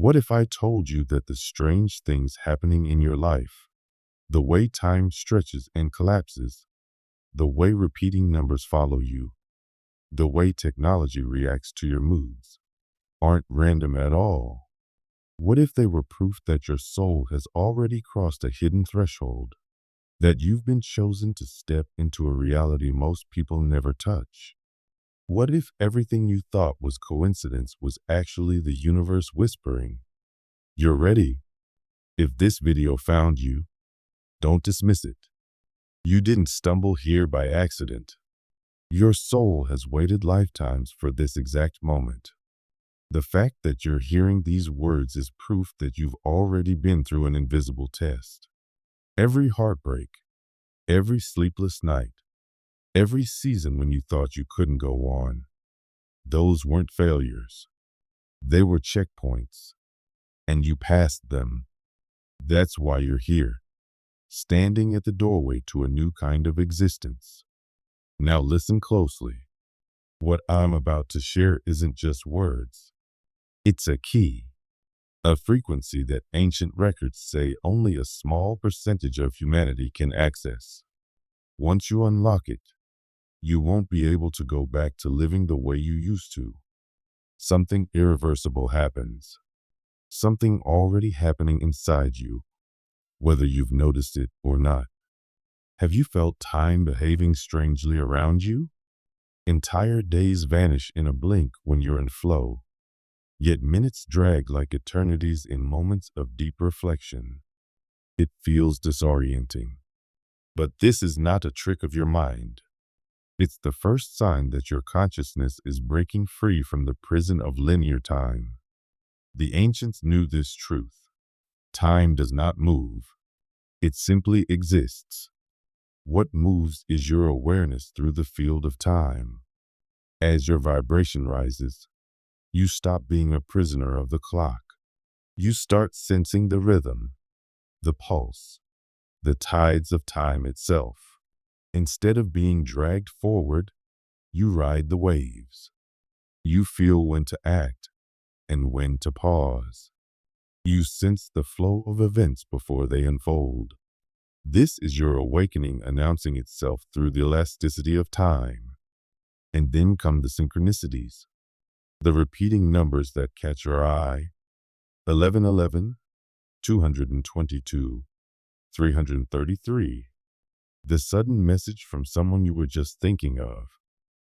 What if I told you that the strange things happening in your life, the way time stretches and collapses, the way repeating numbers follow you, the way technology reacts to your moods, aren't random at all? What if they were proof that your soul has already crossed a hidden threshold, that you've been chosen to step into a reality most people never touch? What if everything you thought was coincidence was actually the universe whispering, "You're ready"? If this video found you, don't dismiss it. You didn't stumble here by accident. Your soul has waited lifetimes for this exact moment. The fact that you're hearing these words is proof that you've already been through an invisible test. Every heartbreak, every sleepless night, every season when you thought you couldn't go on, those weren't failures. They were checkpoints, and you passed them. That's why you're here, standing at the doorway to a new kind of existence. Now listen closely. What I'm about to share isn't just words. It's a key, a frequency that ancient records say only a small percentage of humanity can access. Once you unlock it, you won't be able to go back to living the way you used to. Something irreversible happens. Something already happening inside you, whether you've noticed it or not. Have you felt time behaving strangely around you? Entire days vanish in a blink when you're in flow, yet minutes drag like eternities in moments of deep reflection. It feels disorienting. But this is not a trick of your mind. It's the first sign that your consciousness is breaking free from the prison of linear time. The ancients knew this truth. Time does not move. It simply exists. What moves is your awareness through the field of time. As your vibration rises, you stop being a prisoner of the clock. You start sensing the rhythm, the pulse, the tides of time itself. Instead of being dragged forward, you ride the waves. You feel when to act and when to pause. You sense the flow of events before they unfold. This is your awakening announcing itself through the elasticity of time. And then come the synchronicities, the repeating numbers that catch your eye: 1111, 222, 333. The sudden message from someone you were just thinking of.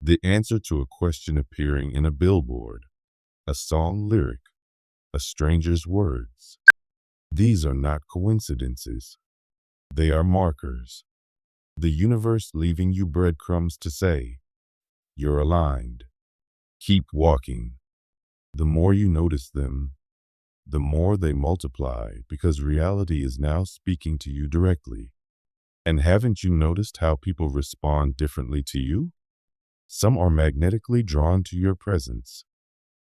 The answer to a question appearing in a billboard, a song lyric, a stranger's words. These are not coincidences. They are markers. The universe leaving you breadcrumbs to say, "You're aligned. Keep walking." The more you notice them, the more they multiply, because reality is now speaking to you directly. And haven't you noticed how people respond differently to you? Some are magnetically drawn to your presence,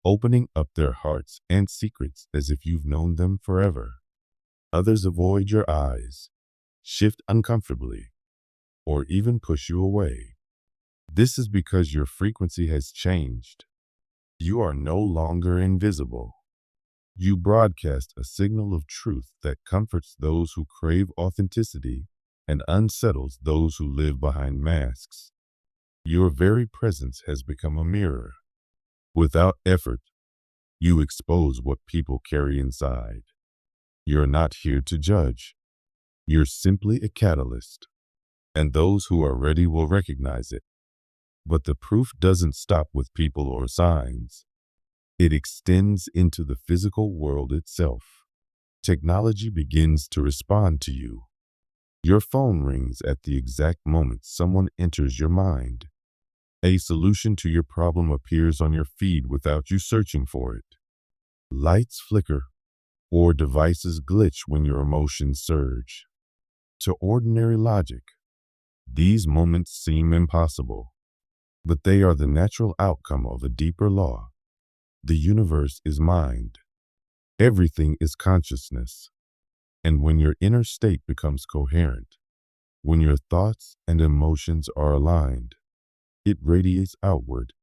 opening up their hearts and secrets as if you've known them forever. Others avoid your eyes, shift uncomfortably, or even push you away. This is because your frequency has changed. You are no longer invisible. You broadcast a signal of truth that comforts those who crave authenticity and unsettles those who live behind masks. Your very presence has become a mirror. Without effort, you expose what people carry inside. You're not here to judge. You're simply a catalyst, and those who are ready will recognize it. But the proof doesn't stop with people or signs. It extends into the physical world itself. Technology begins to respond to you. Your phone rings at the exact moment someone enters your mind. A solution to your problem appears on your feed without you searching for it. Lights flicker, or devices glitch when your emotions surge. To ordinary logic, these moments seem impossible, but they are the natural outcome of a deeper law. The universe is mind. Everything is consciousness. And when your inner state becomes coherent, when your thoughts and emotions are aligned, it radiates outward.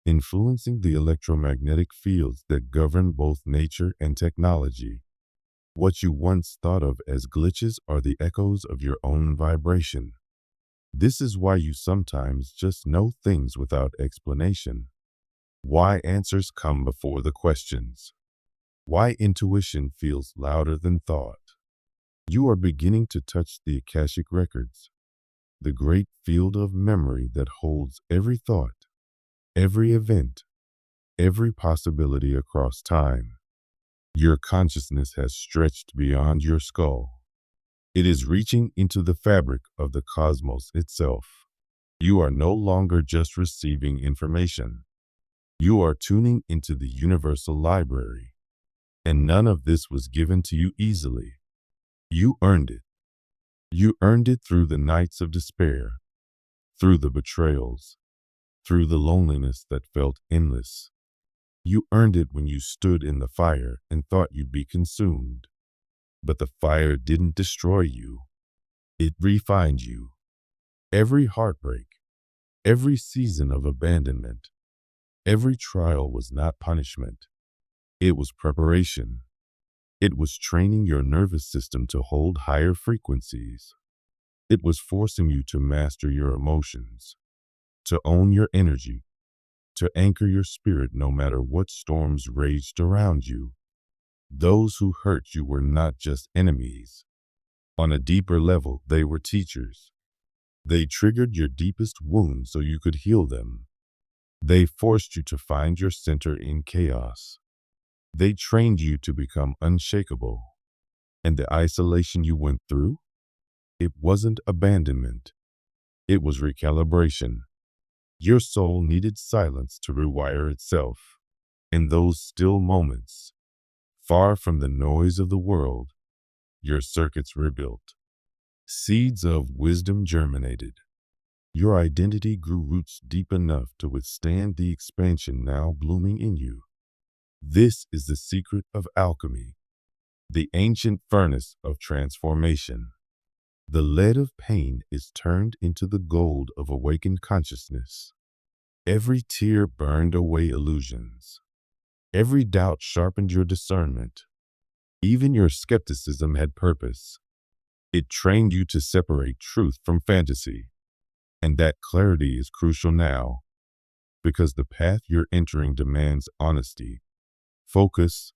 influencing the electromagnetic fields that govern both nature and technology. What you once thought of as glitches are the echoes of your own vibration. This is why you sometimes just know things without explanation. Why answers come before the questions. Why intuition feels louder than thought. You are beginning to touch the Akashic records, the great field of memory that holds every thought, every event, every possibility across time. Your consciousness has stretched beyond your skull. It is reaching into the fabric of the cosmos itself. You are no longer just receiving information. You are tuning into the universal library. And none of this was given to you easily. You earned it. You earned it through the nights of despair, through the betrayals, through the loneliness that felt endless. You earned it when you stood in the fire and thought you'd be consumed. But the fire didn't destroy you. It refined you. Every heartbreak, every season of abandonment, every trial was not punishment. It was preparation. It was training your nervous system to hold higher frequencies. It was forcing you to master your emotions, to own your energy, to anchor your spirit no matter what storms raged around you. Those who hurt you were not just enemies. On a deeper level, they were teachers. They triggered your deepest wounds so you could heal them. They forced you to find your center in chaos. They trained you to become unshakable. And the isolation you went through? It wasn't abandonment. It was recalibration. Your soul needed silence to rewire itself. In those still moments, far from the noise of the world, your circuits rebuilt. Seeds of wisdom germinated. Your identity grew roots deep enough to withstand the expansion now blooming in you. This is the secret of alchemy, the ancient furnace of transformation. The lead of pain is turned into the gold of awakened consciousness. Every tear burned away illusions. Every doubt sharpened your discernment. Even your skepticism had purpose. It trained you to separate truth from fantasy. And that clarity is crucial now, because the path you're entering demands honesty, focus,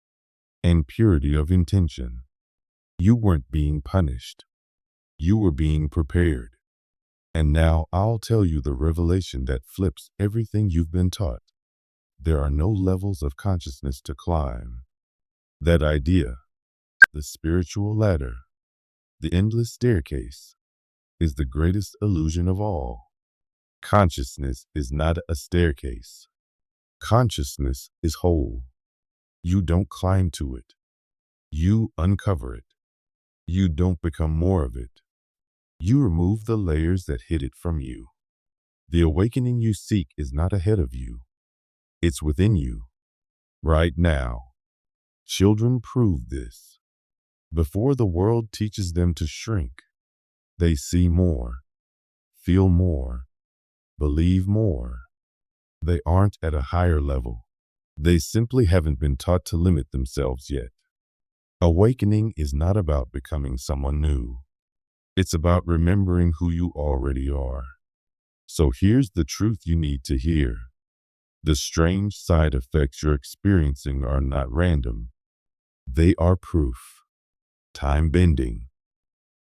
and purity of intention. You weren't being punished. You were being prepared. And now I'll tell you the revelation that flips everything you've been taught. There are no levels of consciousness to climb. That idea, the spiritual ladder, the endless staircase, is the greatest illusion of all. Consciousness is not a staircase. Consciousness is whole. You don't climb to it. You uncover it. You don't become more of it. You remove the layers that hid it from you. The awakening you seek is not ahead of you. It's within you, right now. Children prove this. Before the world teaches them to shrink, they see more, feel more, believe more. They aren't at a higher level. They simply haven't been taught to limit themselves yet. Awakening is not about becoming someone new. It's about remembering who you already are. So here's the truth you need to hear. The strange side effects you're experiencing are not random. They are proof. Time bending.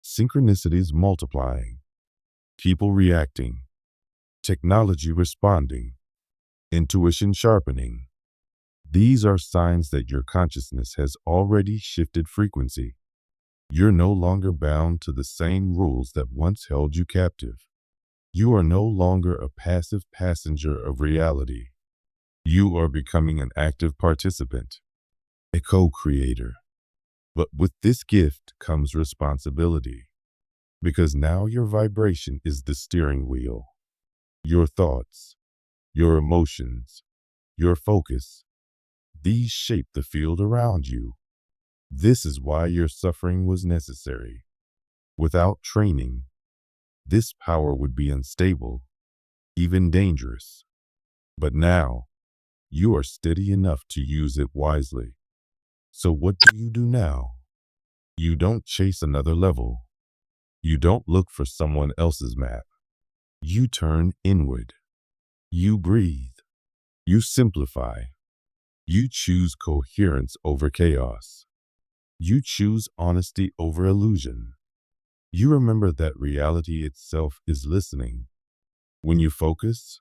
Synchronicities multiplying. People reacting. Technology responding. Intuition sharpening. These are signs that your consciousness has already shifted frequency. You're no longer bound to the same rules that once held you captive. You are no longer a passive passenger of reality. You are becoming an active participant, a co-creator. But with this gift comes responsibility, because now your vibration is the steering wheel. Your thoughts, your emotions, your focus, these shape the field around you. This is why your suffering was necessary. Without training, this power would be unstable, even dangerous. But now, you are steady enough to use it wisely. So what do you do now? You don't chase another level. You don't look for someone else's map. You turn inward. You breathe. You simplify. You choose coherence over chaos. You choose honesty over illusion. You remember that reality itself is listening. When you focus,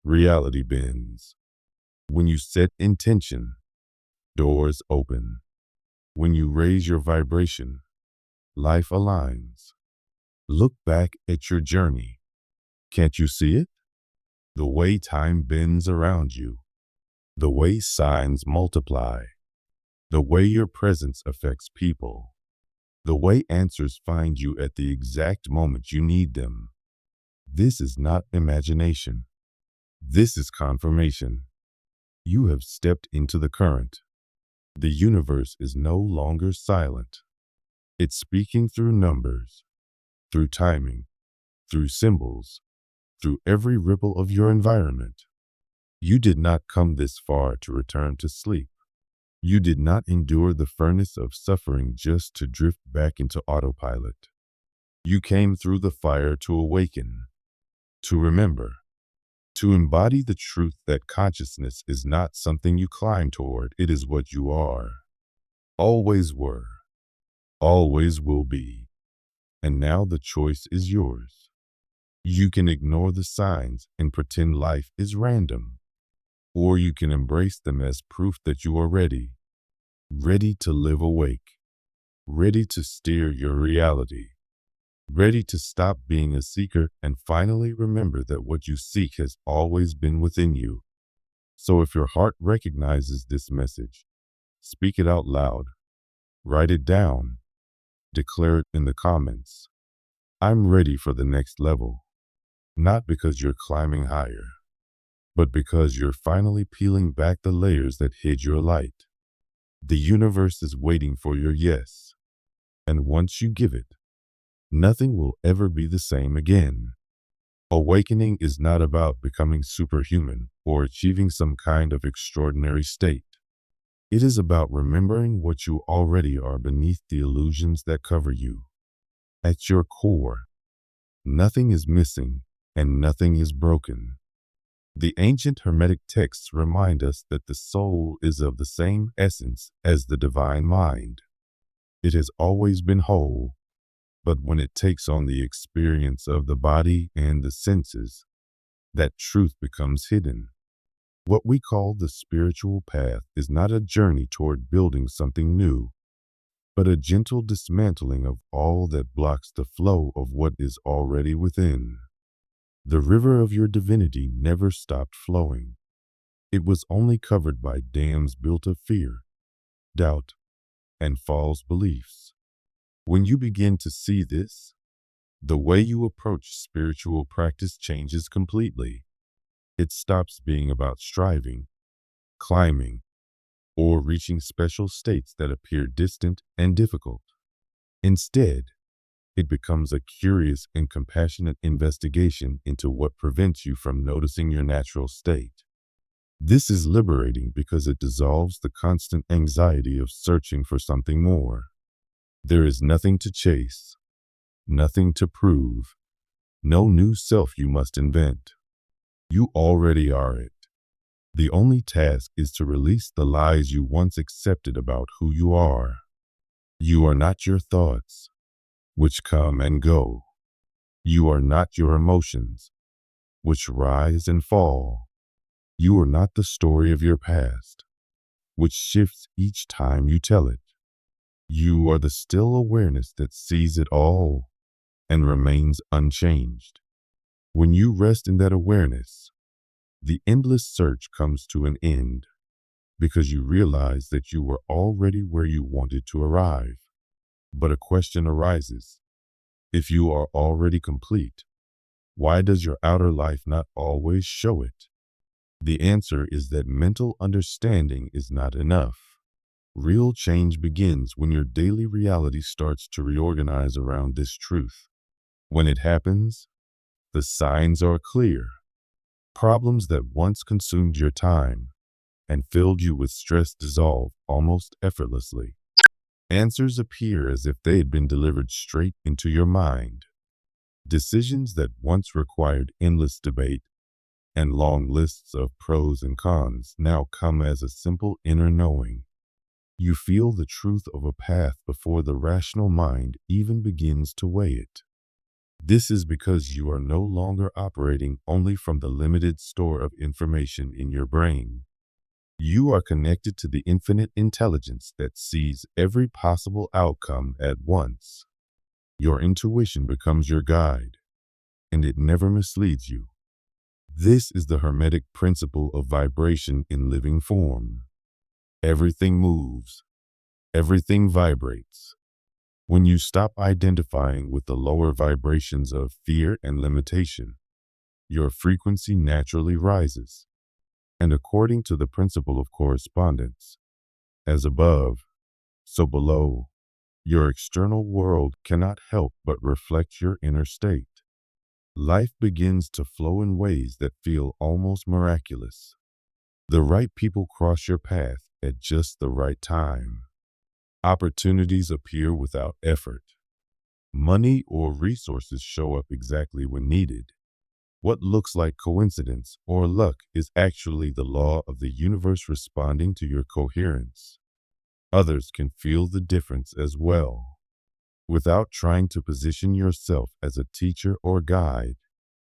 reality bends. When you set intention, doors open. When you raise your vibration, life aligns. Look back at your journey. Can't you see it? The way time bends around you. The way signs multiply. The way your presence affects people. The way answers find you at the exact moment you need them. This is not imagination. This is confirmation. You have stepped into the current. The universe is no longer silent. It's speaking through numbers, through timing, through symbols, through every ripple of your environment. You did not come this far to return to sleep. You did not endure the furnace of suffering just to drift back into autopilot. You came through the fire to awaken, to remember, to embody the truth that consciousness is not something you climb toward, it is what you are. Always were, always will be, and now the choice is yours. You can ignore the signs and pretend life is random, or you can embrace them as proof that you are ready, ready to live awake, ready to steer your reality, ready to stop being a seeker and finally remember that what you seek has always been within you. So if your heart recognizes this message, speak it out loud, write it down, declare it in the comments. I'm ready for the next level, not because you're climbing higher, but because you're finally peeling back the layers that hid your light. The universe is waiting for your yes, and once you give it, nothing will ever be the same again. Awakening is not about becoming superhuman or achieving some kind of extraordinary state. It is about remembering what you already are beneath the illusions that cover you. At your core, nothing is missing and nothing is broken. The ancient Hermetic texts remind us that the soul is of the same essence as the divine mind. It has always been whole, but when it takes on the experience of the body and the senses, that truth becomes hidden. What we call the spiritual path is not a journey toward building something new, but a gentle dismantling of all that blocks the flow of what is already within. The river of your divinity never stopped flowing. It was only covered by dams built of fear, doubt, and false beliefs. When you begin to see this, the way you approach spiritual practice changes completely. It stops being about striving, climbing, or reaching special states that appear distant and difficult. Instead, it becomes a curious and compassionate investigation into what prevents you from noticing your natural state. This is liberating because it dissolves the constant anxiety of searching for something more. There is nothing to chase, nothing to prove, no new self you must invent. You already are it. The only task is to release the lies you once accepted about who you are. You are not your thoughts, which come and go. You are not your emotions, which rise and fall. You are not the story of your past, which shifts each time you tell it. You are the still awareness that sees it all and remains unchanged. When you rest in that awareness, the endless search comes to an end because you realize that you were already where you wanted to arrive. But a question arises. If you are already complete, why does your outer life not always show it? The answer is that mental understanding is not enough. Real change begins when your daily reality starts to reorganize around this truth. When it happens, the signs are clear. Problems that once consumed your time, and filled you with stress dissolve almost effortlessly. Answers appear as if they had been delivered straight into your mind. Decisions that once required endless debate and long lists of pros and cons now come as a simple inner knowing. You feel the truth of a path before the rational mind even begins to weigh it. This is because you are no longer operating only from the limited store of information in your brain. You are connected to the infinite intelligence that sees every possible outcome at once. Your intuition becomes your guide, and it never misleads you. This is the Hermetic principle of vibration in living form. Everything moves. Everything vibrates. When you stop identifying with the lower vibrations of fear and limitation, your frequency naturally rises. And according to the principle of correspondence, as above, so below, your external world cannot help but reflect your inner state. Life begins to flow in ways that feel almost miraculous. The right people cross your path at just the right time. Opportunities appear without effort. Money or resources show up exactly when needed. What looks like coincidence or luck is actually the law of the universe responding to your coherence. Others can feel the difference as well. Without trying to position yourself as a teacher or guide,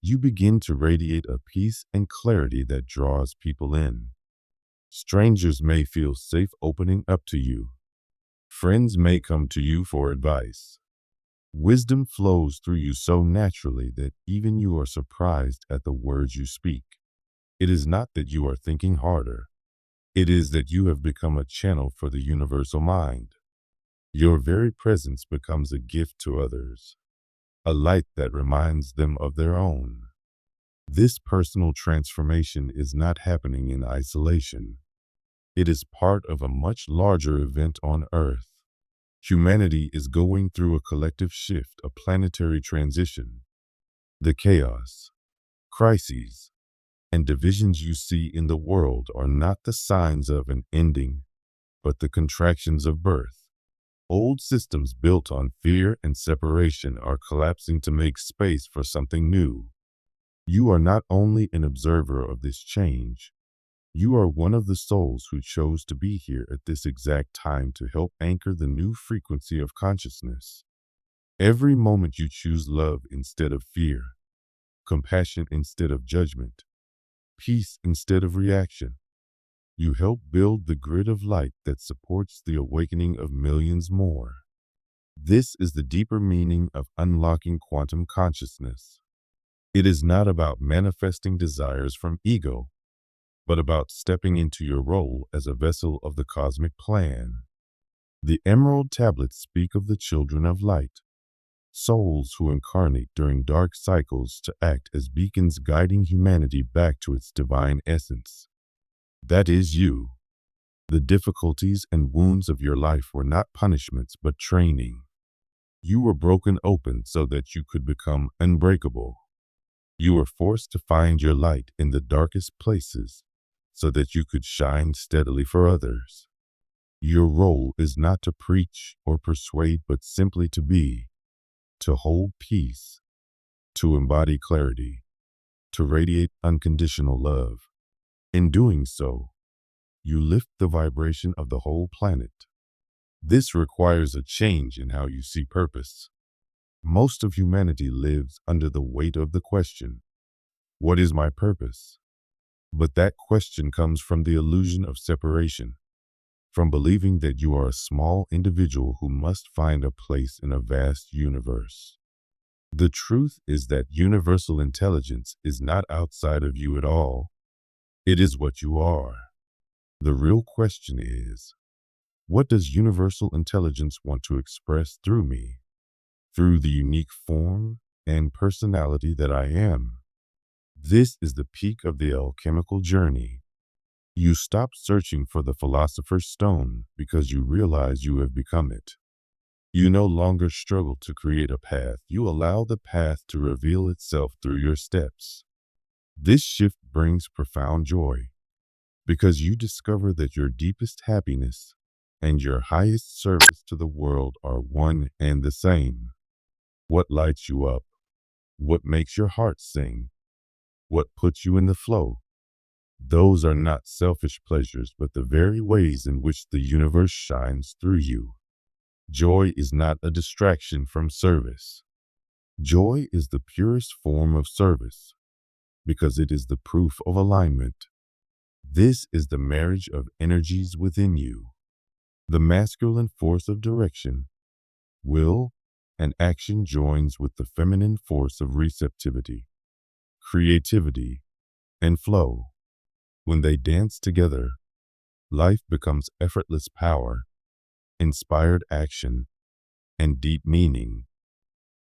you begin to radiate a peace and clarity that draws people in. Strangers may feel safe opening up to you. Friends may come to you for advice. Wisdom flows through you so naturally that even you are surprised at the words you speak. It is not that you are thinking harder. It is that you have become a channel for the universal mind. Your very presence becomes a gift to others, a light that reminds them of their own. This personal transformation is not happening in isolation. It is part of a much larger event on Earth. Humanity is going through a collective shift, a planetary transition. The chaos, crises, and divisions you see in the world are not the signs of an ending, but the contractions of birth. Old systems built on fear and separation are collapsing to make space for something new. You are not only an observer of this change, you are one of the souls who chose to be here at this exact time to help anchor the new frequency of consciousness. Every moment you choose love instead of fear, compassion instead of judgment, peace instead of reaction, you help build the grid of light that supports the awakening of millions more. This is the deeper meaning of unlocking quantum consciousness. It is not about manifesting desires from ego, but about stepping into your role as a vessel of the cosmic plan. The emerald tablets speak of the children of light, souls who incarnate during dark cycles to act as beacons guiding humanity back to its divine essence. That is you. The difficulties and wounds of your life were not punishments but training. You were broken open so that you could become unbreakable. You were forced to find your light in the darkest places so that you could shine steadily for others. Your role is not to preach or persuade, but simply to be, to hold peace, to embody clarity, to radiate unconditional love. In doing so, you lift the vibration of the whole planet. This requires a change in how you see purpose. Most of humanity lives under the weight of the question, what is my purpose? But that question comes from the illusion of separation, from believing that you are a small individual who must find a place in a vast universe. The truth is that universal intelligence is not outside of you at all. It is what you are. The real question is, what does universal intelligence want to express through me, through the unique form and personality that I am? This is the peak of the alchemical journey. You stop searching for the philosopher's stone because you realize you have become it. You no longer struggle to create a path. You allow the path to reveal itself through your steps. This shift brings profound joy. because you discover that your deepest happiness and your highest service to the world are one and the same. What lights you up? What makes your heart sing? What puts you in the flow? Those are not selfish pleasures, but the very ways in which the universe shines through you. Joy is not a distraction from service. Joy is the purest form of service because it is the proof of alignment. This is the marriage of energies within you. The masculine force of direction, will, and action joins with the feminine force of receptivity, creativity, and flow. When they dance together, life becomes effortless power, inspired action, and deep meaning.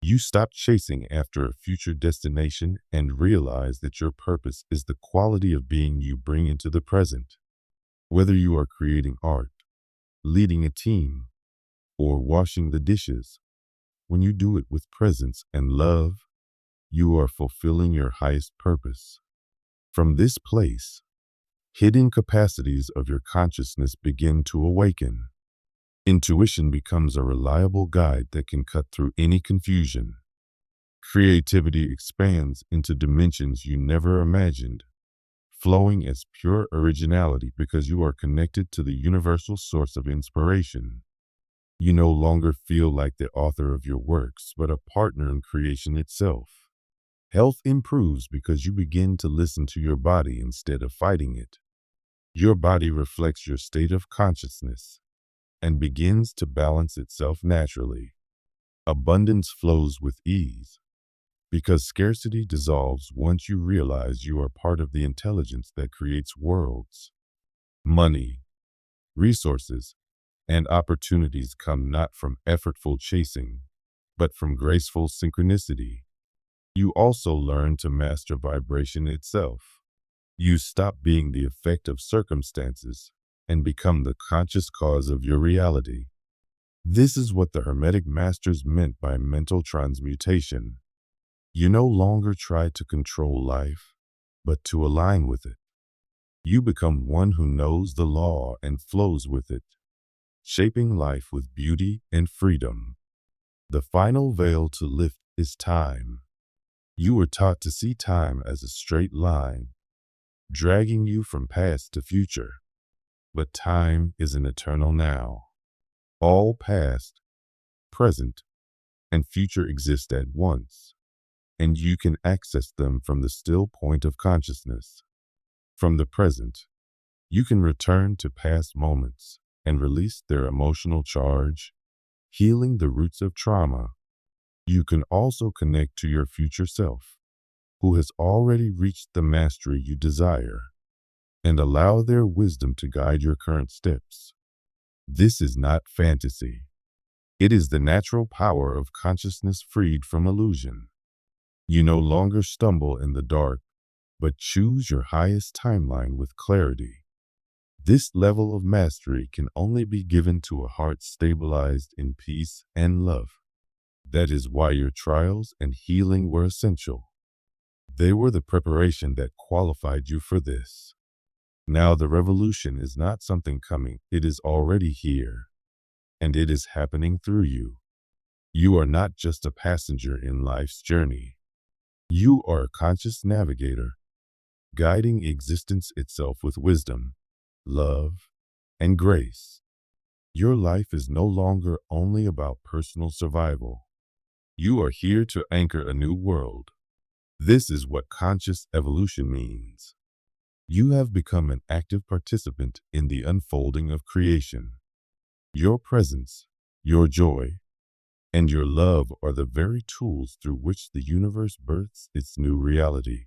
You stop chasing after a future destination and realize that your purpose is the quality of being you bring into the present. Whether you are creating art, leading a team, or washing the dishes, when you do it with presence and love, you are fulfilling your highest purpose. From this place, hidden capacities of your consciousness begin to awaken. Intuition becomes a reliable guide that can cut through any confusion. Creativity expands into dimensions you never imagined, flowing as pure originality because you are connected to the universal source of inspiration. You no longer feel like the author of your works, but a partner in creation itself. Health improves because you begin to listen to your body instead of fighting it. Your body reflects your state of consciousness and begins to balance itself naturally. Abundance flows with ease because scarcity dissolves once you realize you are part of the intelligence that creates worlds. Money, resources, and opportunities come not from effortful chasing, but from graceful synchronicity. You also learn to master vibration itself. You stop being the effect of circumstances and become the conscious cause of your reality. This is what the Hermetic masters meant by mental transmutation. You no longer try to control life, but to align with it. You become one who knows the law and flows with it, shaping life with beauty and freedom. The final veil to lift is time. You were taught to see time as a straight line, dragging you from past to future. But time is an eternal now. All past, present, and future exist at once, and you can access them from the still point of consciousness. From the present, you can return to past moments and release their emotional charge, healing the roots of trauma. You can also connect to your future self, who has already reached the mastery you desire, and allow their wisdom to guide your current steps. This is not fantasy. It is the natural power of consciousness freed from illusion. You no longer stumble in the dark, but choose your highest timeline with clarity. This level of mastery can only be given to a heart stabilized in peace and love. That is why your trials and healing were essential. They were the preparation that qualified you for this. Now the revolution is not something coming, it is already here, and it is happening through you. You are not just a passenger in life's journey. You are a conscious navigator, guiding existence itself with wisdom, love, and grace. Your life is no longer only about personal survival. You are here to anchor a new world. This is what conscious evolution means. You have become an active participant in the unfolding of creation. Your presence, your joy, and your love are the very tools through which the universe births its new reality.